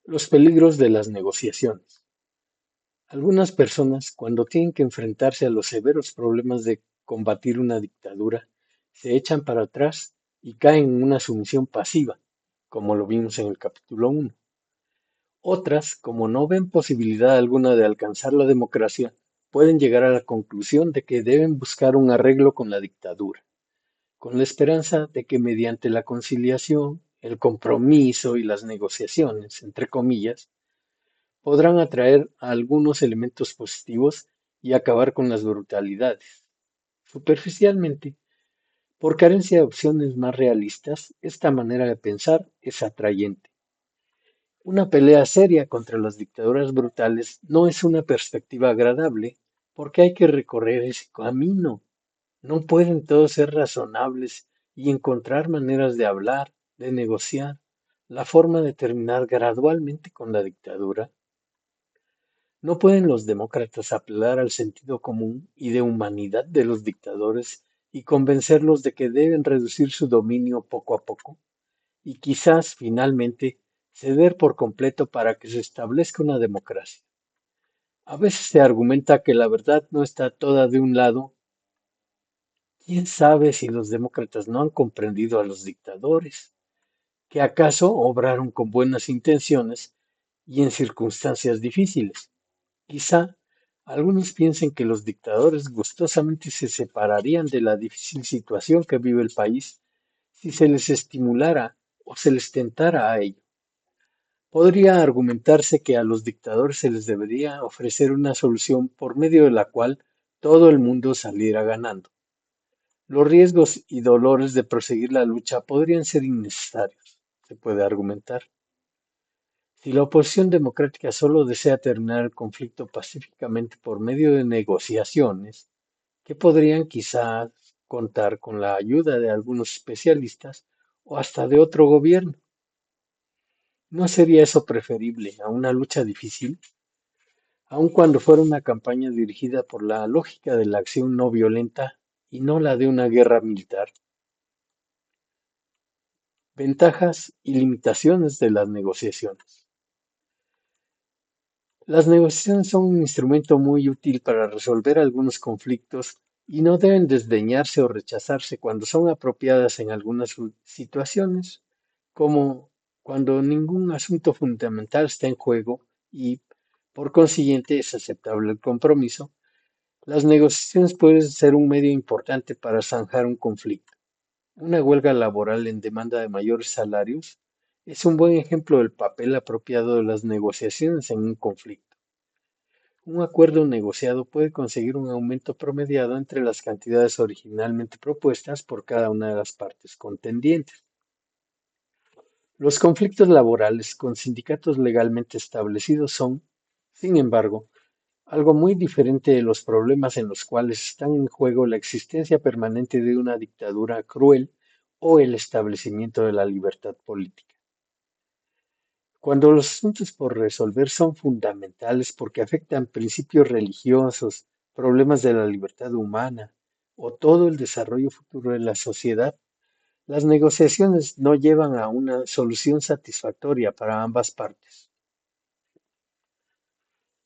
Los peligros de las negociaciones. Algunas personas, cuando tienen que enfrentarse a los severos problemas de combatir una dictadura, se echan para atrás y caen en una sumisión pasiva, como lo vimos en el capítulo 1. Otras, como no ven posibilidad alguna de alcanzar la democracia, pueden llegar a la conclusión de que deben buscar un arreglo con la dictadura, con la esperanza de que mediante la conciliación, el compromiso y las negociaciones, entre comillas, podrán atraer a algunos elementos positivos y acabar con las brutalidades. Superficialmente, por carencia de opciones más realistas, esta manera de pensar es atrayente. Una pelea seria contra las dictaduras brutales no es una perspectiva agradable porque hay que recorrer ese camino. No pueden todos ser razonables y encontrar maneras de hablar, de negociar, la forma de terminar gradualmente con la dictadura. No pueden los demócratas apelar al sentido común y de humanidad de los dictadores y convencerlos de que deben reducir su dominio poco a poco y quizás finalmente ceder por completo para que se establezca una democracia. A veces se argumenta que la verdad no está toda de un lado. ¿Quién sabe si los demócratas no han comprendido a los dictadores, que acaso obraron con buenas intenciones y en circunstancias difíciles? Quizá algunos piensen que los dictadores gustosamente se separarían de la difícil situación que vive el país si se les estimulara o se les tentara a ello. Podría argumentarse que a los dictadores se les debería ofrecer una solución por medio de la cual todo el mundo saliera ganando. Los riesgos y dolores de proseguir la lucha podrían ser innecesarios, se puede argumentar. Si la oposición democrática solo desea terminar el conflicto pacíficamente por medio de negociaciones, que podrían quizás contar con la ayuda de algunos especialistas o hasta de otro gobierno, ¿no sería eso preferible a una lucha difícil, aun cuando fuera una campaña dirigida por la lógica de la acción no violenta y no la de una guerra militar? Ventajas y limitaciones de las negociaciones. Las negociaciones son un instrumento muy útil para resolver algunos conflictos y no deben desdeñarse o rechazarse cuando son apropiadas en algunas situaciones, como cuando ningún asunto fundamental está en juego y, por consiguiente, es aceptable el compromiso. Las negociaciones pueden ser un medio importante para zanjar un conflicto. Una huelga laboral en demanda de mayores salarios es un buen ejemplo del papel apropiado de las negociaciones en un conflicto. Un acuerdo negociado puede conseguir un aumento promediado entre las cantidades originalmente propuestas por cada una de las partes contendientes. Los conflictos laborales con sindicatos legalmente establecidos son, sin embargo, algo muy diferente de los problemas en los cuales están en juego la existencia permanente de una dictadura cruel o el establecimiento de la libertad política. Cuando los asuntos por resolver son fundamentales porque afectan principios religiosos, problemas de la libertad humana o todo el desarrollo futuro de la sociedad, las negociaciones no llevan a una solución satisfactoria para ambas partes.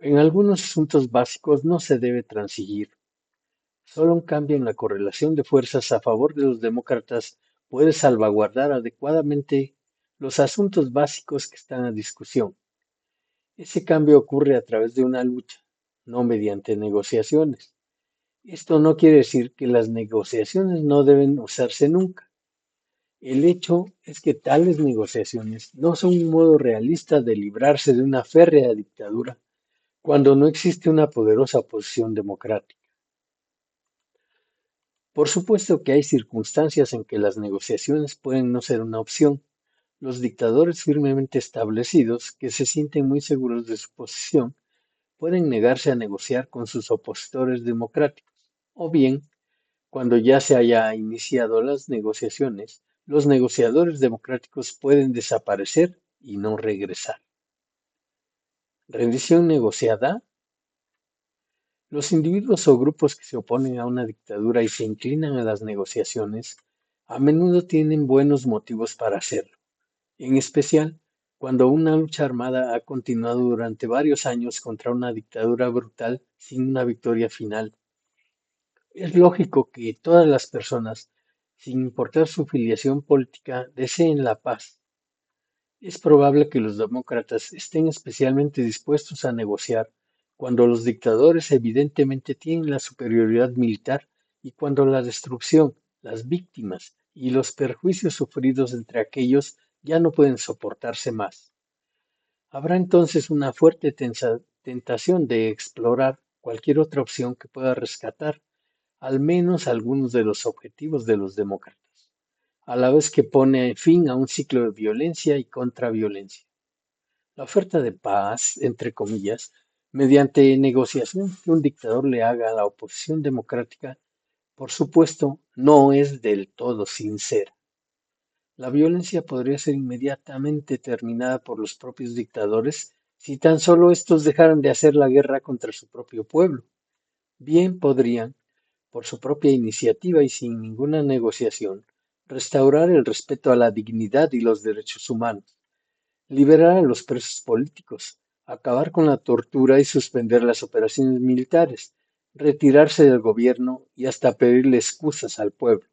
En algunos asuntos básicos no se debe transigir. Solo un cambio en la correlación de fuerzas a favor de los demócratas puede salvaguardar adecuadamente los asuntos básicos que están a discusión. Ese cambio ocurre a través de una lucha, no mediante negociaciones. Esto no quiere decir que las negociaciones no deben usarse nunca. El hecho es que tales negociaciones no son un modo realista de librarse de una férrea dictadura cuando no existe una poderosa oposición democrática. Por supuesto que hay circunstancias en que las negociaciones pueden no ser una opción. Los dictadores firmemente establecidos, que se sienten muy seguros de su posición, pueden negarse a negociar con sus opositores democráticos. O bien, cuando ya se haya iniciado las negociaciones, los negociadores democráticos pueden desaparecer y no regresar. ¿Rendición negociada? Los individuos o grupos que se oponen a una dictadura y se inclinan a las negociaciones a menudo tienen buenos motivos para hacerlo, en especial cuando una lucha armada ha continuado durante varios años contra una dictadura brutal sin una victoria final. Es lógico que todas las personas, sin importar su filiación política, deseen la paz. Es probable que los demócratas estén especialmente dispuestos a negociar cuando los dictadores evidentemente tienen la superioridad militar y cuando la destrucción, las víctimas y los perjuicios sufridos entre aquellos ya no pueden soportarse más. Habrá entonces una fuerte tentación de explorar cualquier otra opción que pueda rescatar al menos algunos de los objetivos de los demócratas, a la vez que pone fin a un ciclo de violencia y contraviolencia. La oferta de paz, entre comillas, mediante negociación que un dictador le haga a la oposición democrática, por supuesto, no es del todo sincera. La violencia podría ser inmediatamente terminada por los propios dictadores si tan solo estos dejaran de hacer la guerra contra su propio pueblo. Bien podrían, por su propia iniciativa y sin ninguna negociación, restaurar el respeto a la dignidad y los derechos humanos, liberar a los presos políticos, acabar con la tortura y suspender las operaciones militares, retirarse del gobierno y hasta pedirle excusas al pueblo.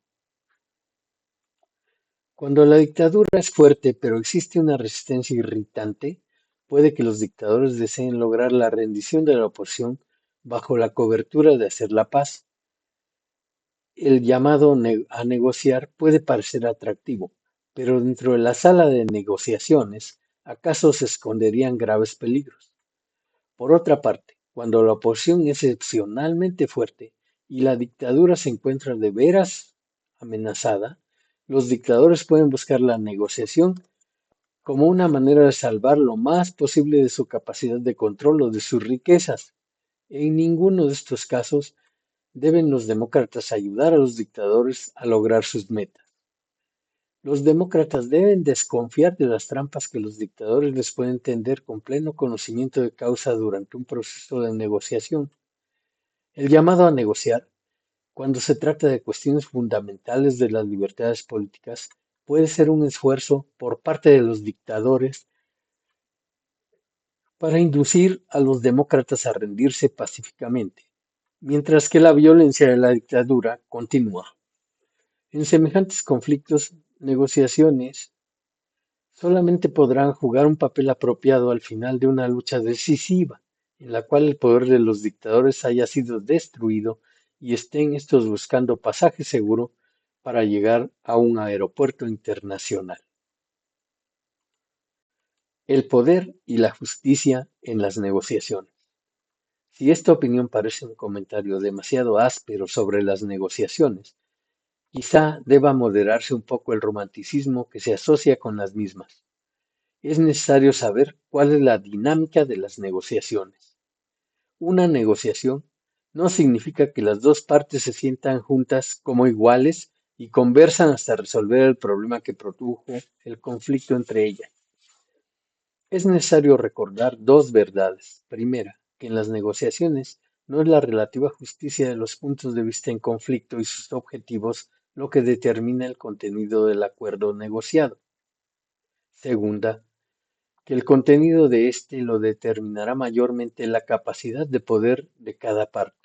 Cuando la dictadura es fuerte pero existe una resistencia irritante, puede que los dictadores deseen lograr la rendición de la oposición bajo la cobertura de hacer la paz. El llamado a negociar puede parecer atractivo, pero dentro de la sala de negociaciones, acaso se esconderían graves peligros. Por otra parte, cuando la oposición es excepcionalmente fuerte y la dictadura se encuentra de veras amenazada, los dictadores pueden buscar la negociación como una manera de salvar lo más posible de su capacidad de control o de sus riquezas. En ninguno de estos casos deben los demócratas ayudar a los dictadores a lograr sus metas. Los demócratas deben desconfiar de las trampas que los dictadores les pueden tender con pleno conocimiento de causa durante un proceso de negociación. El llamado a negociar, cuando se trata de cuestiones fundamentales de las libertades políticas, puede ser un esfuerzo por parte de los dictadores para inducir a los demócratas a rendirse pacíficamente, mientras que la violencia de la dictadura continúa. En semejantes conflictos, negociaciones solamente podrán jugar un papel apropiado al final de una lucha decisiva, en la cual el poder de los dictadores haya sido destruido y estén estos buscando pasaje seguro para llegar a un aeropuerto internacional. El poder y la justicia en las negociaciones. Si esta opinión parece un comentario demasiado áspero sobre las negociaciones, quizá deba moderarse un poco el romanticismo que se asocia con las mismas. Es necesario saber cuál es la dinámica de las negociaciones. Una negociación no significa que las dos partes se sientan juntas como iguales y conversan hasta resolver el problema que produjo el conflicto entre ellas. Es necesario recordar dos verdades. Primera, que en las negociaciones no es la relativa justicia de los puntos de vista en conflicto y sus objetivos lo que determina el contenido del acuerdo negociado. Segunda, que el contenido de éste lo determinará mayormente la capacidad de poder de cada parte.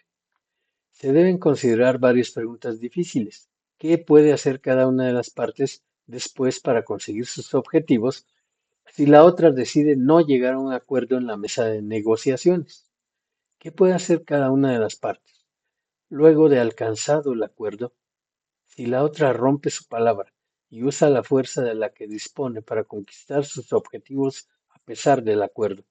Se deben considerar varias preguntas difíciles. ¿Qué puede hacer cada una de las partes después para conseguir sus objetivos si la otra decide no llegar a un acuerdo en la mesa de negociaciones? ¿Qué puede hacer cada una de las partes luego de alcanzado el acuerdo si la otra rompe su palabra y usa la fuerza de la que dispone para conquistar sus objetivos a pesar del acuerdo?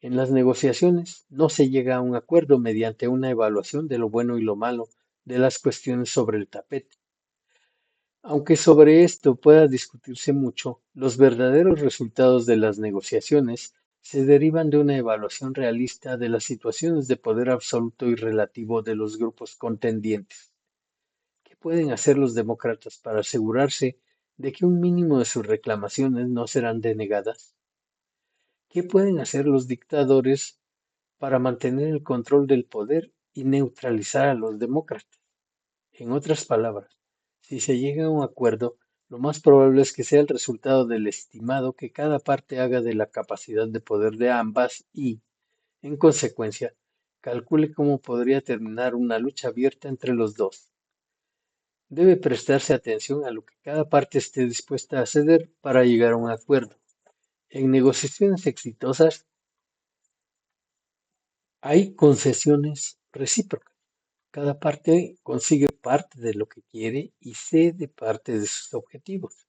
En las negociaciones no se llega a un acuerdo mediante una evaluación de lo bueno y lo malo de las cuestiones sobre el tapete. Aunque sobre esto pueda discutirse mucho, los verdaderos resultados de las negociaciones se derivan de una evaluación realista de las situaciones de poder absoluto y relativo de los grupos contendientes. ¿Qué pueden hacer los demócratas para asegurarse de que un mínimo de sus reclamaciones no serán denegadas? ¿Qué pueden hacer los dictadores para mantener el control del poder y neutralizar a los demócratas? En otras palabras, si se llega a un acuerdo, Lo más probable es que sea el resultado del estimado que cada parte haga de la capacidad de poder de ambas y, en consecuencia, calcule cómo podría terminar una lucha abierta entre los dos. Debe prestarse atención a lo que cada parte esté dispuesta a ceder para llegar a un acuerdo. En negociaciones exitosas hay concesiones recíprocas. Cada parte consigue parte de lo que quiere y cede parte de sus objetivos.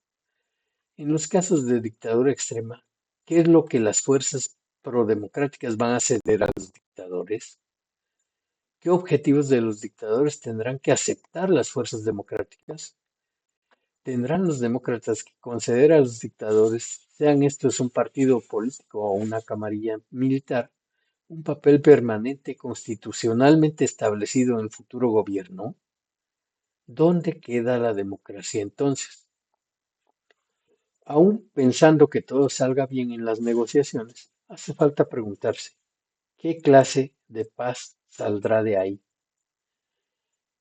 En los casos de dictadura extrema, ¿qué es lo que las fuerzas prodemocráticas van a ceder a los dictadores? ¿Qué objetivos de los dictadores tendrán que aceptar las fuerzas democráticas? ¿Tendrán los demócratas que conceder a los dictadores, sean estos un partido político o una camarilla militar, un papel permanente constitucionalmente establecido en el futuro gobierno? ¿Dónde queda la democracia entonces? Aún pensando que todo salga bien en las negociaciones, hace falta preguntarse, ¿qué clase de paz saldrá de ahí?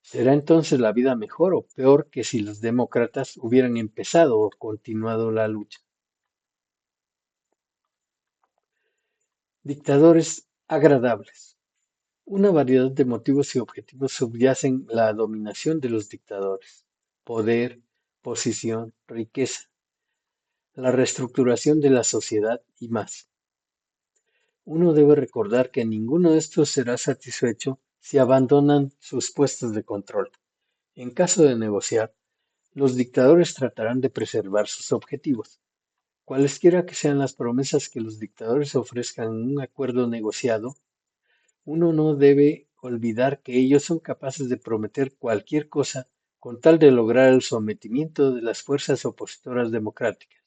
¿Será entonces la vida mejor o peor que si los demócratas hubieran empezado o continuado la lucha? Dictadores agradables. Una variedad de motivos y objetivos subyacen la dominación de los dictadores: poder, posición, riqueza, la reestructuración de la sociedad y más. Uno debe recordar que ninguno de estos será satisfecho si abandonan sus puestos de control. En caso de negociar, los dictadores tratarán de preservar sus objetivos. Cualesquiera que sean las promesas que los dictadores ofrezcan en un acuerdo negociado, uno no debe olvidar que ellos son capaces de prometer cualquier cosa con tal de lograr el sometimiento de las fuerzas opositoras democráticas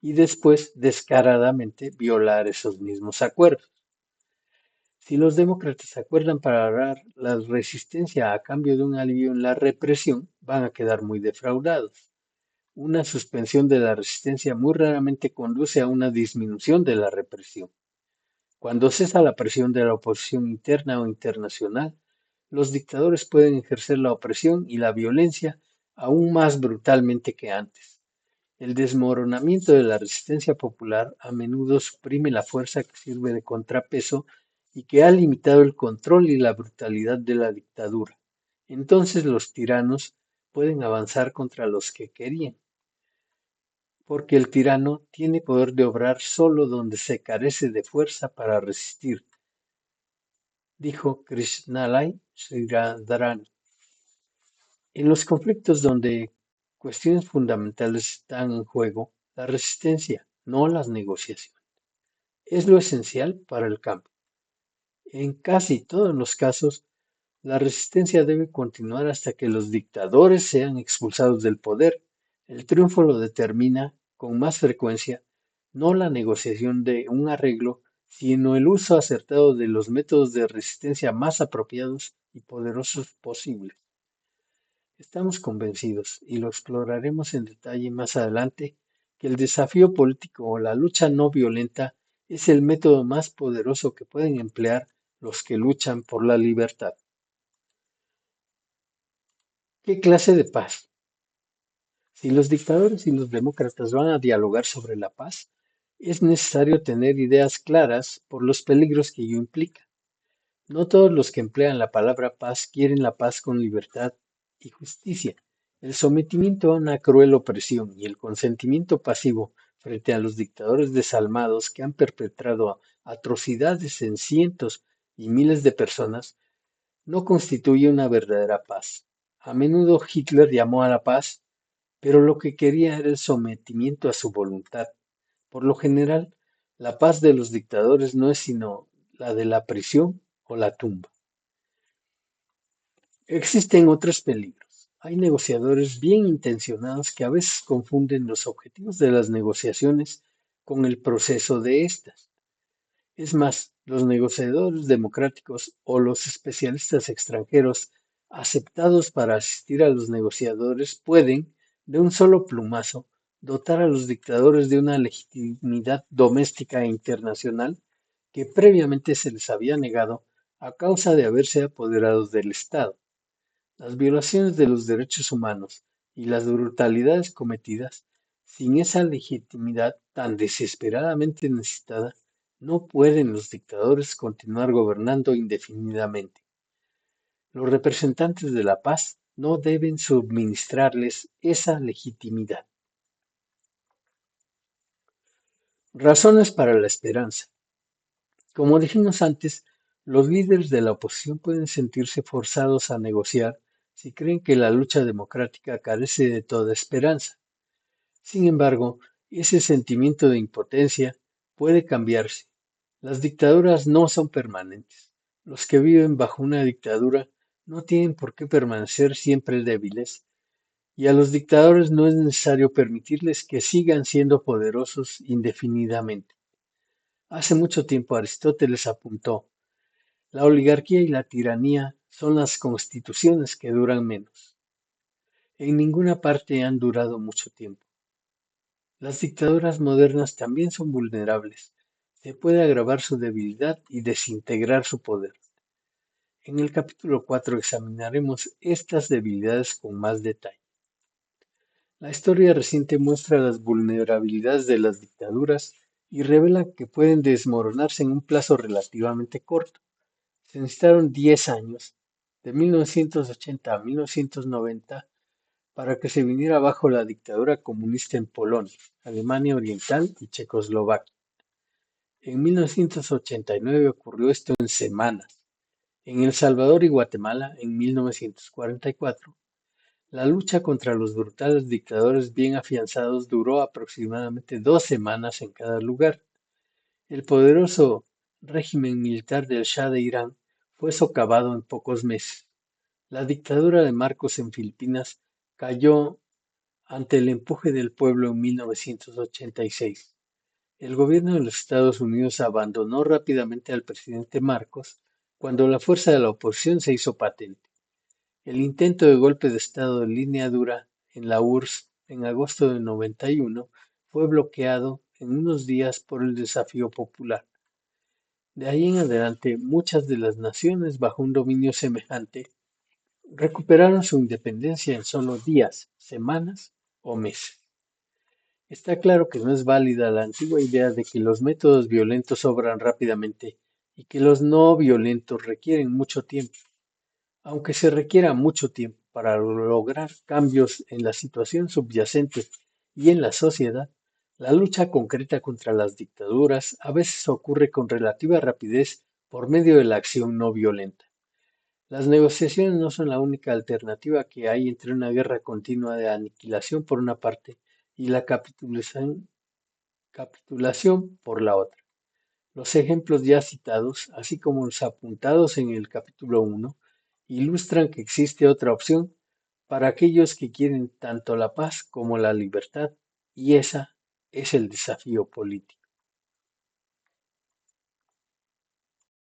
y después descaradamente violar esos mismos acuerdos. Si los demócratas acuerdan parar la resistencia a cambio de un alivio en la represión, van a quedar muy defraudados. Una suspensión de la resistencia muy raramente conduce a una disminución de la represión. Cuando cesa la presión de la oposición interna o internacional, los dictadores pueden ejercer la opresión y la violencia aún más brutalmente que antes. El desmoronamiento de la resistencia popular a menudo suprime la fuerza que sirve de contrapeso y que ha limitado el control y la brutalidad de la dictadura. Entonces los tiranos pueden avanzar contra los que querían, porque el tirano tiene poder de obrar solo donde se carece de fuerza para resistir, dijo Krishnalai Sridharan. En los conflictos donde cuestiones fundamentales están en juego, la resistencia, no las negociaciones, es lo esencial para el cambio. En casi todos los casos, la resistencia debe continuar hasta que los dictadores sean expulsados del poder. El triunfo lo determina, con más frecuencia, no la negociación de un arreglo, sino el uso acertado de los métodos de resistencia más apropiados y poderosos posibles. Estamos convencidos, y lo exploraremos en detalle más adelante, que el desafío político o la lucha no violenta es el método más poderoso que pueden emplear los que luchan por la libertad. ¿Qué clase de paz? Si los dictadores y los demócratas van a dialogar sobre la paz, es necesario tener ideas claras por los peligros que ello implica. No todos los que emplean la palabra paz quieren la paz con libertad y justicia. El sometimiento a una cruel opresión y el consentimiento pasivo frente a los dictadores desalmados que han perpetrado atrocidades en cientos y miles de personas no constituye una verdadera paz. A menudo Hitler llamó a la paz, pero lo que quería era el sometimiento a su voluntad. Por lo general, la paz de los dictadores no es sino la de la prisión o la tumba. Existen otros peligros. Hay negociadores bien intencionados que a veces confunden los objetivos de las negociaciones con el proceso de estas. Es más, los negociadores democráticos o los especialistas extranjeros aceptados para asistir a los negociadores pueden, de un solo plumazo, dotar a los dictadores de una legitimidad doméstica e internacional que previamente se les había negado a causa de haberse apoderado del Estado. Las violaciones de los derechos humanos, y las brutalidades cometidas, sin esa legitimidad tan desesperadamente necesitada, no pueden los dictadores continuar gobernando indefinidamente. Los representantes de la paz no deben suministrarles esa legitimidad. Razones para la esperanza. Como dijimos antes, los líderes de la oposición pueden sentirse forzados a negociar si creen que la lucha democrática carece de toda esperanza. Sin embargo, ese sentimiento de impotencia puede cambiarse. Las dictaduras no son permanentes. Los que viven bajo una dictadura no tienen por qué permanecer siempre débiles, y a los dictadores no es necesario permitirles que sigan siendo poderosos indefinidamente. Hace mucho tiempo Aristóteles apuntó: la oligarquía y la tiranía son las constituciones que duran menos. En ninguna parte han durado mucho tiempo. Las dictaduras modernas también son vulnerables. Se puede agravar su debilidad y desintegrar su poder. En el capítulo 4 examinaremos estas debilidades con más detalle. La historia reciente muestra las vulnerabilidades de las dictaduras y revela que pueden desmoronarse en un plazo relativamente corto. Se necesitaron 10 años, de 1980 a 1990, para que se viniera abajo la dictadura comunista en Polonia, Alemania Oriental y Checoslovaquia. En 1989 ocurrió esto en semanas. En El Salvador y Guatemala, en 1944, la lucha contra los brutales dictadores bien afianzados duró aproximadamente 2 semanas en cada lugar. El poderoso régimen militar del Shah de Irán fue socavado en pocos meses. La dictadura de Marcos en Filipinas cayó ante el empuje del pueblo en 1986. El gobierno de los Estados Unidos abandonó rápidamente al presidente Marcos cuando la fuerza de la oposición se hizo patente. El intento de golpe de Estado de línea dura en la URSS en agosto de 91 fue bloqueado en unos días por el desafío popular. De ahí en adelante, muchas de las naciones bajo un dominio semejante recuperaron su independencia en solo días, semanas o meses. Está claro que no es válida la antigua idea de que los métodos violentos obran rápidamente y que los no violentos requieren mucho tiempo. Aunque se requiera mucho tiempo para lograr cambios en la situación subyacente y en la sociedad, la lucha concreta contra las dictaduras a veces ocurre con relativa rapidez por medio de la acción no violenta. Las negociaciones no son la única alternativa que hay entre una guerra continua de aniquilación por una parte y la capitulación por la otra. Los ejemplos ya citados, así como los apuntados en el capítulo 1, ilustran que existe otra opción para aquellos que quieren tanto la paz como la libertad, y esa es el desafío político.